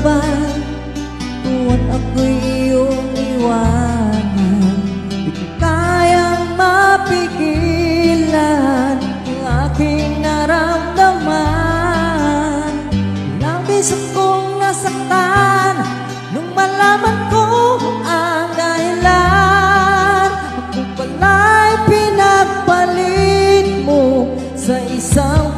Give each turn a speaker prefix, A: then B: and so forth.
A: ba kung ako'y iyong iwanan? Di ko kayang mapigilan ang aking naramdaman. Ilang beses kong nasaktan nung malaman ko ang dahilan. Ako pala'y pinagpalit mo sa isang